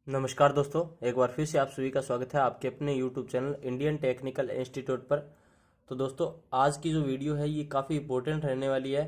नमस्कार दोस्तों, एक बार फिर से आप सभी का स्वागत है आपके अपने YouTube channel Indian technical institute पर। तो दोस्तों, आज की जो वीडियो है ये काफ़ी इंपॉर्टेंट रहने वाली है,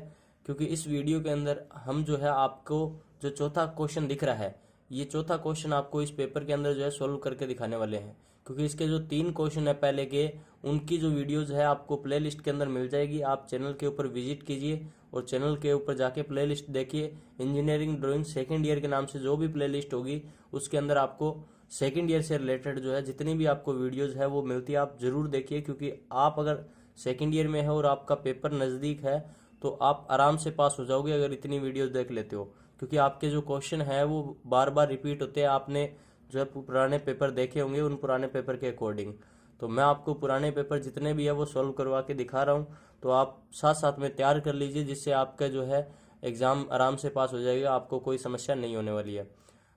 क्योंकि इस वीडियो के अंदर हम जो है आपको जो चौथा क्वेश्चन दिख रहा है, ये चौथा क्वेश्चन आपको इस पेपर के अंदर जो है सोल्व करके दिखाने वाले हैं। क्योंकि इसके जो 3 क्वेश्चन है पहले के, उनकी जो वीडियोज़ है आपको प्ले लिस्ट के अंदर मिल जाएगी। आप चैनल के ऊपर विजिट कीजिए और चैनल के ऊपर जाके प्ले लिस्ट देखिए। इंजीनियरिंग ड्राइंग सेकेंड ईयर के नाम से जो भी प्ले लिस्ट होगी उसके अंदर आपको सेकेंड ईयर से रिलेटेड जो है जितनी भी आपको वीडियोज़ है वो मिलती है। आप ज़रूर देखिए, क्योंकि आप अगर सेकेंड ईयर में है और आपका पेपर नज़दीक है तो आप आराम से पास हो जाओगे अगर इतनी वीडियोज़ देख लेते हो। क्योंकि आपके जो क्वेश्चन है वो बार बार रिपीट होते हैं। आपने जो है पुराने पेपर देखे होंगे, उन पुराने पेपर के अकॉर्डिंग। तो मैं आपको पुराने पेपर जितने भी है वो सॉल्व करवा के दिखा रहा हूँ। तो आप साथ साथ में तैयार कर लीजिए, जिससे आपका जो है एग्ज़ाम आराम से पास हो जाएगा, आपको कोई समस्या नहीं होने वाली है।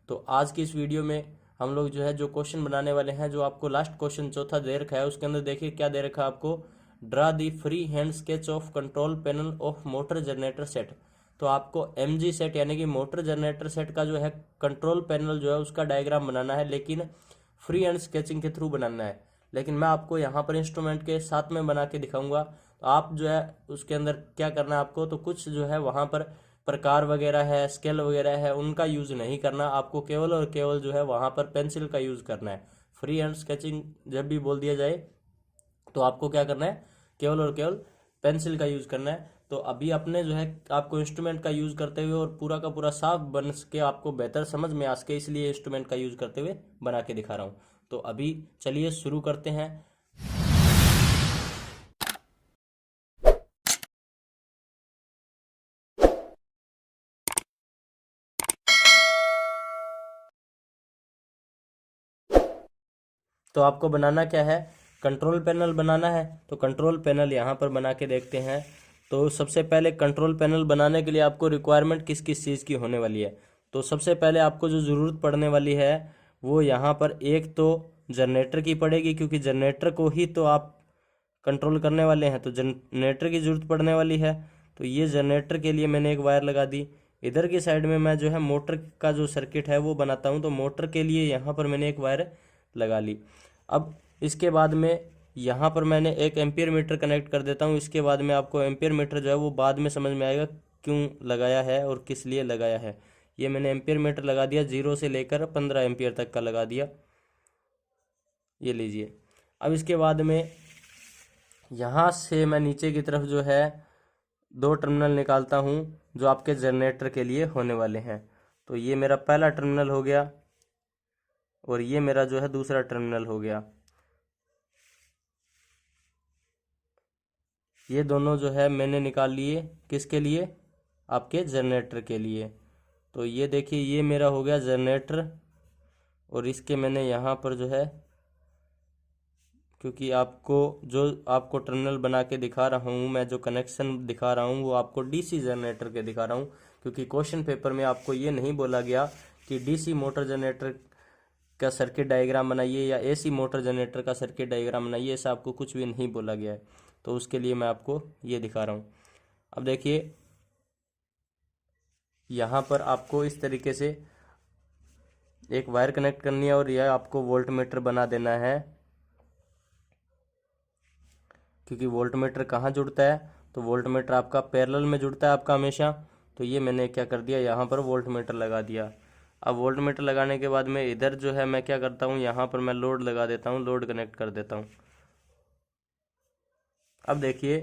तो आज की इस वीडियो में हम लोग जो है जो क्वेश्चन बनाने वाले हैं, जो आपको लास्ट क्वेश्चन चौथा दे रखा है उसके अंदर देखिए क्या दे रखा है आपको। Draw the free hand sketch of control panel of motor generator set. तो आपको MG सेट यानी कि मोटर जनरेटर सेट का जो है कंट्रोल पैनल जो है उसका डायग्राम बनाना है, लेकिन फ्री हैंड स्केचिंग के थ्रू बनाना है। लेकिन मैं आपको यहाँ पर इंस्ट्रूमेंट के साथ में बना के दिखाऊंगा। तो आप जो है उसके अंदर क्या करना है आपको, तो कुछ जो है वहाँ पर प्रकार वगैरह है, स्केल वगैरह है, उनका यूज़ नहीं करना। आपको केवल और केवल जो है वहाँ पर पेंसिल का यूज़ करना है। फ्री हैंड स्केचिंग जब भी बोल दिया जाए तो आपको क्या करना है, केवल और केवल पेंसिल का यूज़ करना है। तो अभी अपने जो है आपको इंस्ट्रूमेंट का यूज़ करते हुए और पूरा का पूरा साफ बन सके, आपको बेहतर समझ में आ सके, इसलिए इंस्ट्रूमेंट का यूज़ करते हुए बना के दिखा रहा हूँ। तो अभी चलिए शुरू करते हैं। तो आपको बनाना क्या है, कंट्रोल पैनल बनाना है। तो कंट्रोल पैनल यहाँ पर बना के देखते हैं। तो सबसे पहले कंट्रोल पैनल बनाने के लिए आपको रिक्वायरमेंट किस किस चीज़ की होने वाली है। तो सबसे पहले आपको जो ज़रूरत पड़ने वाली है वो यहाँ पर एक तो जनरेटर की पड़ेगी, क्योंकि जनरेटर को ही तो आप कंट्रोल करने वाले हैं, तो जनरेटर की ज़रूरत पड़ने वाली है। तो ये जनरेटर के लिए मैंने एक वायर लगा दी। इधर की साइड में मैं जो है मोटर का जो सर्किट है वो बनाता हूँ, तो मोटर के लिए यहाँ पर मैंने एक वायर लगा ली। अब इसके बाद में यहाँ पर मैंने एक एम्पियर मीटर कनेक्ट कर देता हूँ। इसके बाद में आपको एम्पियर मीटर जो है वो बाद में समझ में आएगा क्यों लगाया है और किस लिए लगाया है। ये मैंने एम्पियर मीटर लगा दिया, 0 से लेकर 15 एम्पियर तक का लगा दिया। ये लीजिए। अब इसके बाद में यहाँ से मैं नीचे की तरफ जो है 2 टर्मिनल निकालता हूँ जो आपके जनरेटर के लिए होने वाले हैं। तो ये मेरा पहला टर्मिनल हो गया और ये मेरा जो है दूसरा टर्मिनल हो गया। ये दोनों जो है मैंने निकाल लिए, किसके लिए, आपके जनरेटर के लिए। तो ये देखिए, ये मेरा हो गया जनरेटर। और इसके मैंने यहाँ पर जो है, क्योंकि आपको टर्मिनल बना के दिखा रहा हूँ, मैं जो कनेक्शन दिखा रहा हूँ वो आपको डीसी जनरेटर के दिखा रहा हूँ। क्योंकि क्वेश्चन पेपर में आपको ये नहीं बोला गया कि डीसी मोटर जनरेटर का सर्किट डायग्राम बनाइए या एसी मोटर जनरेटर का सर्किट डायग्राम बनाइए, ऐसा आपको कुछ भी नहीं बोला गया है। तो उसके लिए मैं आपको ये दिखा रहा हूँ। अब देखिए, यहाँ पर आपको इस तरीके से एक वायर कनेक्ट करनी है और यह आपको वोल्ट मीटर बना देना है। क्योंकि वोल्ट मीटर कहाँ जुड़ता है, तो वोल्ट मीटर आपका पैरेलल में जुड़ता है आपका हमेशा। तो ये मैंने क्या कर दिया, यहाँ पर वोल्ट मीटर लगा दिया। अब वोल्ट मीटर लगाने के बाद में इधर जो है मैं क्या करता हूँ, यहाँ पर मैं लोड लगा देता हूँ, लोड कनेक्ट कर देता हूँ। अब देखिए,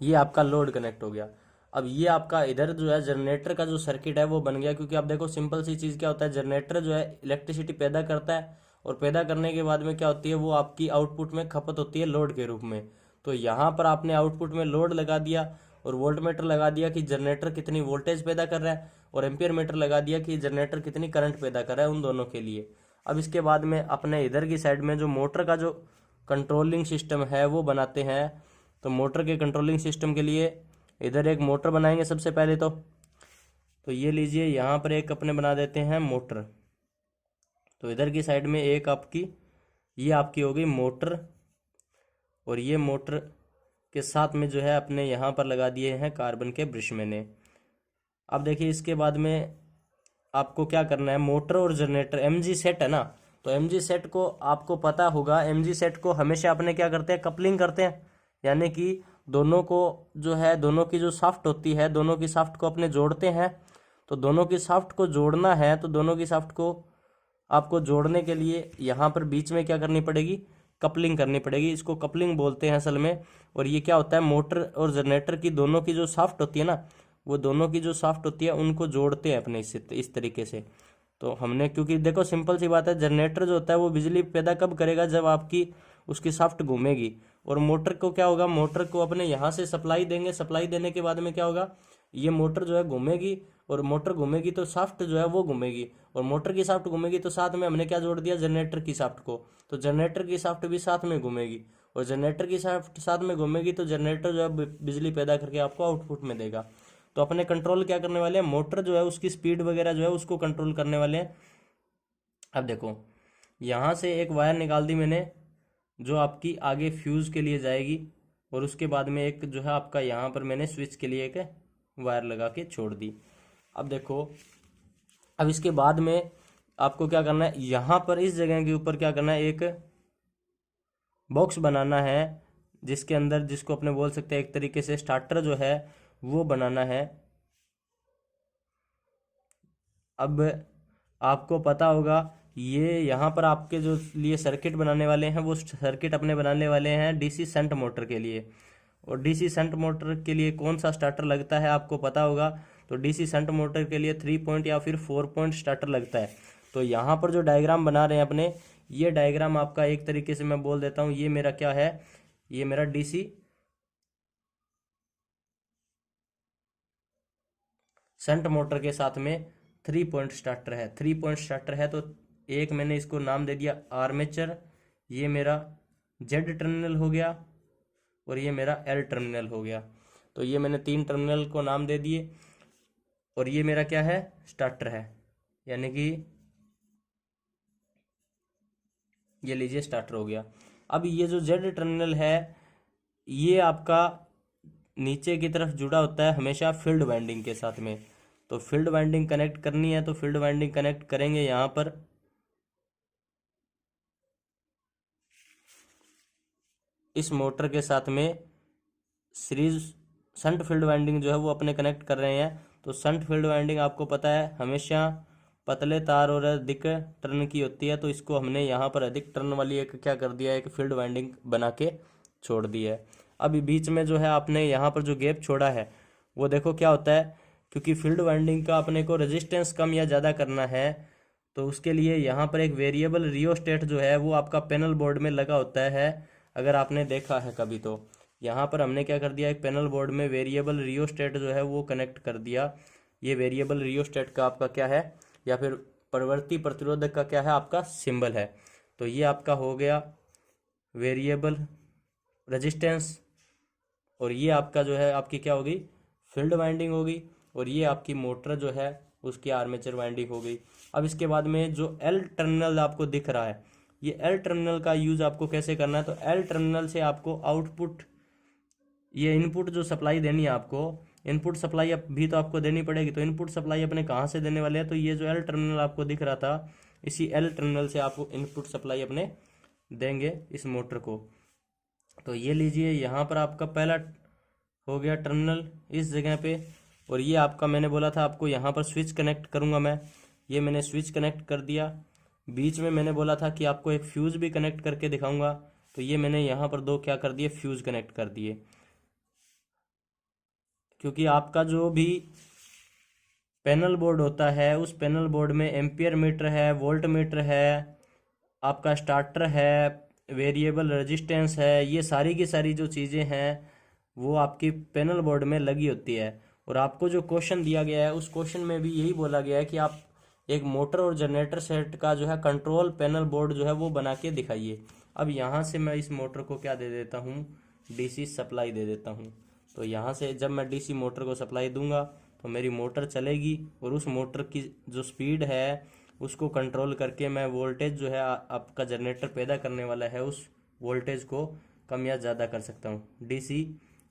ये आपका लोड कनेक्ट हो गया। अब ये आपका इधर जो है जनरेटर का जो सर्किट है वो बन गया। क्योंकि आप देखो, सिंपल सी चीज़ क्या होता है, जनरेटर जो है इलेक्ट्रिसिटी पैदा करता है और पैदा करने के बाद में क्या होती है, वो आपकी आउटपुट में खपत होती है लोड के रूप में। तो यहाँ पर आपने आउटपुट में लोड लगा दिया और वोल्ट मीटर लगा दिया कि जनरेटर कितनी वोल्टेज पैदा कर रहा है, और एम्पियर मीटर लगा दिया कि जनरेटर कितनी करंट पैदा कर रहा है, उन दोनों के लिए। अब इसके बाद में अपने इधर की साइड में जो मोटर का जो कंट्रोलिंग सिस्टम है वो बनाते हैं। तो मोटर के कंट्रोलिंग सिस्टम के लिए इधर एक मोटर बनाएंगे सबसे पहले। तो ये लीजिए, यहाँ पर एक अपने बना देते हैं मोटर। तो इधर की साइड में एक आपकी, ये आपकी हो गई मोटर। और ये मोटर के साथ में जो है अपने यहाँ पर लगा दिए हैं कार्बन के ब्रश मैंने। अब देखिए, इसके बाद में आपको क्या करना है, मोटर और जनरेटर एमजी सेट है ना, तो एमजी सेट को आपको पता होगा, एमजी सेट को हमेशा अपने क्या करते हैं, कपलिंग करते हैं, यानी कि दोनों को जो है, दोनों की जो शाफ्ट होती है, दोनों की शाफ्ट को अपने जोड़ते हैं। तो दोनों की शाफ्ट को जोड़ना है, तो दोनों की शाफ्ट को आपको जोड़ने के लिए यहाँ पर बीच में क्या करनी पड़ेगी, कपलिंग करनी पड़ेगी। इसको कपलिंग बोलते हैं असल में। और ये क्या होता है, मोटर और जनरेटर की दोनों की जो शाफ्ट होती है ना, वो दोनों की जो शाफ्ट होती है उनको जोड़ते हैं अपने इस तरीके से। तो हमने, क्योंकि देखो सिंपल सी बात है, जनरेटर जो होता है वो बिजली पैदा कब करेगा, जब आपकी उसकी शाफ्ट घूमेगी। और मोटर को क्या होगा, मोटर को अपने यहाँ से सप्लाई देंगे, सप्लाई देने के बाद में क्या होगा, ये मोटर जो है घूमेगी, और मोटर घूमेगी तो शाफ्ट जो है वो घूमेगी, और मोटर की शाफ्ट घूमेगी तो साथ में हमने क्या जोड़ दिया, जनरेटर की शाफ्ट को। तो जनरेटर की शाफ्ट भी साथ में घूमेगी, और जनरेटर की शाफ्ट साथ में घूमेगी तो जनरेटर जो है बिजली पैदा करके आपको आउटपुट में देगा। तो अपने कंट्रोल क्या करने वाले हैं, मोटर जो है उसकी स्पीड वगैरह जो है उसको कंट्रोल करने वाले हैं। अब देखो, यहाँ से एक वायर निकाल दी मैंने, जो आपकी आगे फ्यूज के लिए जाएगी, और उसके बाद में एक जो है आपका यहाँ पर मैंने स्विच के लिए एक वायर लगा के छोड़ दी। अब देखो, अब इसके बाद में आपको क्या करना है, यहाँ पर इस जगह के ऊपर क्या करना है, एक बॉक्स बनाना है, जिसके अंदर, जिसको अपने बोल सकते हैं एक तरीके से स्टार्टर जो है वो बनाना है। अब आपको पता होगा, ये यहाँ पर आपके जो लिए सर्किट बनाने वाले हैं, वो सर्किट अपने बनाने वाले हैं डीसी शंट मोटर के लिए। और डीसी शंट मोटर के लिए कौन सा स्टार्टर लगता है आपको पता होगा। तो डीसी शंट मोटर के लिए 3 पॉइंट या फिर 4 पॉइंट स्टार्टर लगता है। तो यहाँ पर जो डायग्राम बना रहे हैं अपने, ये डायग्राम आपका एक तरीके से मैं बोल देता हूँ, ये मेरा क्या है, ये मेरा डीसी शंट मोटर के साथ में 3 पॉइंट स्टार्टर है। 3 पॉइंट स्टार्टर है, तो एक मैंने इसको नाम दे दिया आर्मेचर, ये मेरा जेड टर्मिनल हो गया, और ये मेरा एल टर्मिनल हो गया। तो ये मैंने 3 टर्मिनल को नाम दे दिए, और ये मेरा क्या है, स्टार्टर है, यानी कि ये लीजिए स्टार्टर हो गया। अब ये जो जेड टर्मिनल है, ये आपका नीचे की तरफ जुड़ा होता है हमेशा फील्ड वाइंडिंग के साथ में। तो फील्ड वाइंडिंग कनेक्ट करनी है, तो फील्ड वाइंडिंग कनेक्ट करेंगे यहाँ पर, इस मोटर के साथ में सीरीज शंट फील्ड वाइंडिंग जो है वो अपने कनेक्ट कर रहे हैं। तो शंट फील्ड वाइंडिंग आपको पता है हमेशा पतले तार और अधिक टर्न की होती है, तो इसको हमने यहाँ पर अधिक टर्न वाली एक क्या कर दिया है, एक फील्ड वाइंडिंग बना के छोड़ दी है। अभी बीच में जो है आपने यहाँ पर जो गैप छोड़ा है, वो देखो क्या होता है, क्योंकि फील्ड वाइंडिंग का अपने को रेजिस्टेंस कम या ज़्यादा करना है, तो उसके लिए यहाँ पर एक वेरिएबल रियोस्टेट जो है वो आपका पैनल बोर्ड में लगा होता है। अगर आपने देखा है कभी, तो यहाँ पर हमने क्या कर दिया, एक पैनल बोर्ड में वेरिएबल रियोस्टेट जो है वो कनेक्ट कर दिया। ये वेरिएबल रियोस्टेट का आपका क्या है, या फिर परिवर्ती प्रतिरोधक का क्या है, आपका सिंबल है। तो ये आपका हो गया वेरिएबल रेजिस्टेंस, और ये आपका जो है आपकी क्या होगी, फील्ड वाइंडिंग होगी, और ये आपकी मोटर जो है उसकी आर्मेचर वाइंडिंग हो गई। अब इसके बाद में जो एल टर्मिनल आपको दिख रहा है, ये एल टर्मिनल का यूज़ आपको कैसे करना है, तो एल टर्मिनल से आपको आउटपुट, ये इनपुट जो सप्लाई देनी है आपको, इनपुट सप्लाई अब भी तो आपको देनी पड़ेगी। तो इनपुट सप्लाई अपने कहाँ से देने वाले हैं, तो ये जो एल टर्मिनल आपको दिख रहा था, इसी एल टर्मिनल से आपको इनपुट सप्लाई अपने देंगे इस मोटर को। तो ये लीजिए, यहाँ पर आपका पहला हो गया टर्मिनल इस जगह पे, और ये आपका मैंने बोला था आपको यहाँ पर स्विच कनेक्ट करूँगा मैं, ये मैंने स्विच कनेक्ट कर दिया। बीच में मैंने बोला था कि आपको एक फ्यूज़ भी कनेक्ट करके दिखाऊंगा, तो ये मैंने यहाँ पर 2 क्या कर दिए, फ्यूज़ कनेक्ट कर दिए। क्योंकि आपका जो भी पैनल बोर्ड होता है, उस पैनल बोर्ड में एम्पियर मीटर है, वोल्ट मीटर है, आपका स्टार्टर है, वेरिएबल रेजिस्टेंस है, ये सारी की सारी जो चीज़ें हैं वो आपकी पैनल बोर्ड में लगी होती है। और आपको जो क्वेश्चन दिया गया है, उस क्वेश्चन में भी यही बोला गया है कि आप एक मोटर और जनरेटर सेट का जो है कंट्रोल पैनल बोर्ड जो है वो बना के दिखाइए। अब यहाँ से मैं इस मोटर को क्या दे देता हूँ, डीसी सप्लाई दे देता हूँ। तो यहाँ से जब मैं डीसी मोटर को सप्लाई दूंगा तो मेरी मोटर चलेगी, और उस मोटर की जो स्पीड है उसको कंट्रोल करके मैं वोल्टेज जो है आपका जनरेटर पैदा करने वाला है, उस वोल्टेज को कम या ज़्यादा कर सकता हूँ। डीसी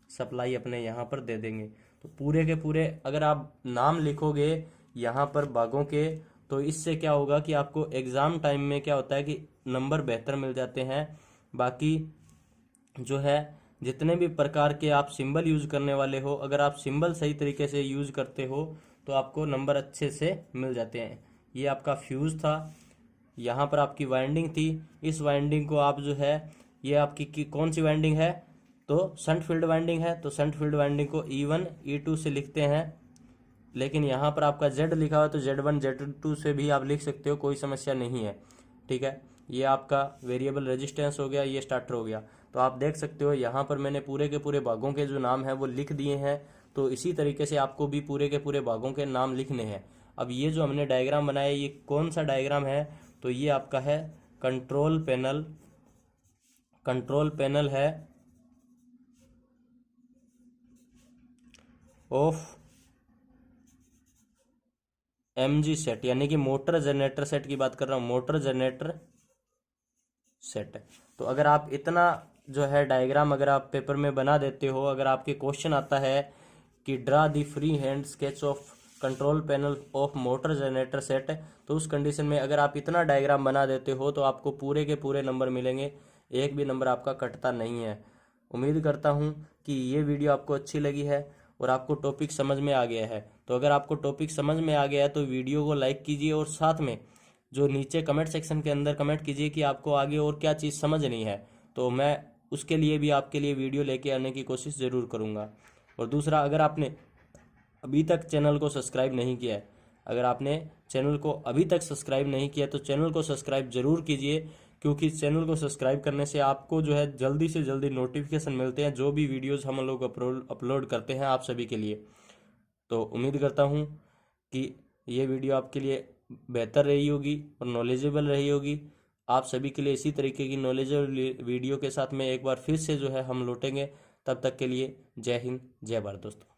सप्लाई अपने यहाँ पर दे देंगे। तो पूरे के पूरे अगर आप नाम लिखोगे यहाँ पर भागों के, तो इससे क्या होगा कि आपको एग्ज़ाम टाइम में क्या होता है कि नंबर बेहतर मिल जाते हैं। बाकी जो है जितने भी प्रकार के आप सिंबल यूज करने वाले हो, अगर आप सिंबल सही तरीके से यूज करते हो तो आपको नंबर अच्छे से मिल जाते हैं। ये आपका फ्यूज था, यहाँ पर आपकी वाइंडिंग थी। इस वाइंडिंग को आप जो है, ये आपकी कौन सी वाइंडिंग है, तो शंट फील्ड वाइंडिंग है। तो शंट फील्ड वाइंडिंग को E1 E2 से लिखते हैं, लेकिन यहाँ पर आपका Z लिखा हुआ है तो Z1 Z2 से भी आप लिख सकते हो, कोई समस्या नहीं है। ठीक है, ये आपका वेरिएबल रेजिस्टेंस हो गया, ये स्टार्टर हो गया। तो आप देख सकते हो यहाँ पर मैंने पूरे के पूरे भागों के जो नाम है वो लिख दिए हैं। तो इसी तरीके से आपको भी पूरे के पूरे भागों के नाम लिखने हैं। अब ये जो हमने डायग्राम बनाया, ये कौन सा डायग्राम है, तो ये आपका है कंट्रोल पैनल। कंट्रोल पैनल है ऑफ MG सेट, यानी कि मोटर जनरेटर सेट की बात कर रहा हूँ, मोटर जनरेटर सेट। तो अगर आप इतना जो है डायग्राम अगर आप पेपर में बना देते हो, अगर आपके क्वेश्चन आता है कि draw the free hand sketch of control panel of motor generator set, तो उस कंडीशन में अगर आप इतना डायग्राम बना देते हो तो आपको पूरे के पूरे नंबर मिलेंगे, एक भी नंबर आपका कटता नहीं है। उम्मीद करता हूँ कि ये वीडियो आपको अच्छी लगी है और आपको टॉपिक समझ में आ गया है। तो अगर आपको टॉपिक समझ में आ गया है तो वीडियो को लाइक कीजिए और साथ में जो नीचे कमेंट सेक्शन के अंदर कमेंट कीजिए कि आपको आगे और क्या चीज़ समझ नहीं है, तो मैं उसके लिए भी आपके लिए वीडियो लेके आने की कोशिश ज़रूर करूँगा। और दूसरा, अगर आपने अभी तक चैनल को सब्सक्राइब नहीं किया है, अगर आपने चैनल को अभी तक सब्सक्राइब नहीं किया तो चैनल को सब्सक्राइब जरूर कीजिए, क्योंकि चैनल को सब्सक्राइब करने से आपको जो है जल्दी से जल्दी नोटिफिकेशन मिलते हैं जो भी वीडियोस हम लोग अपलोड करते हैं आप सभी के लिए। तो उम्मीद करता हूँ कि ये वीडियो आपके लिए बेहतर रही होगी और नॉलेजेबल रही होगी। आप सभी के लिए इसी तरीके की नॉलेजेबल वीडियो के साथ में एक बार फिर से जो है हम लौटेंगे। तब तक के लिए जय हिंद, जय भारत दोस्तों।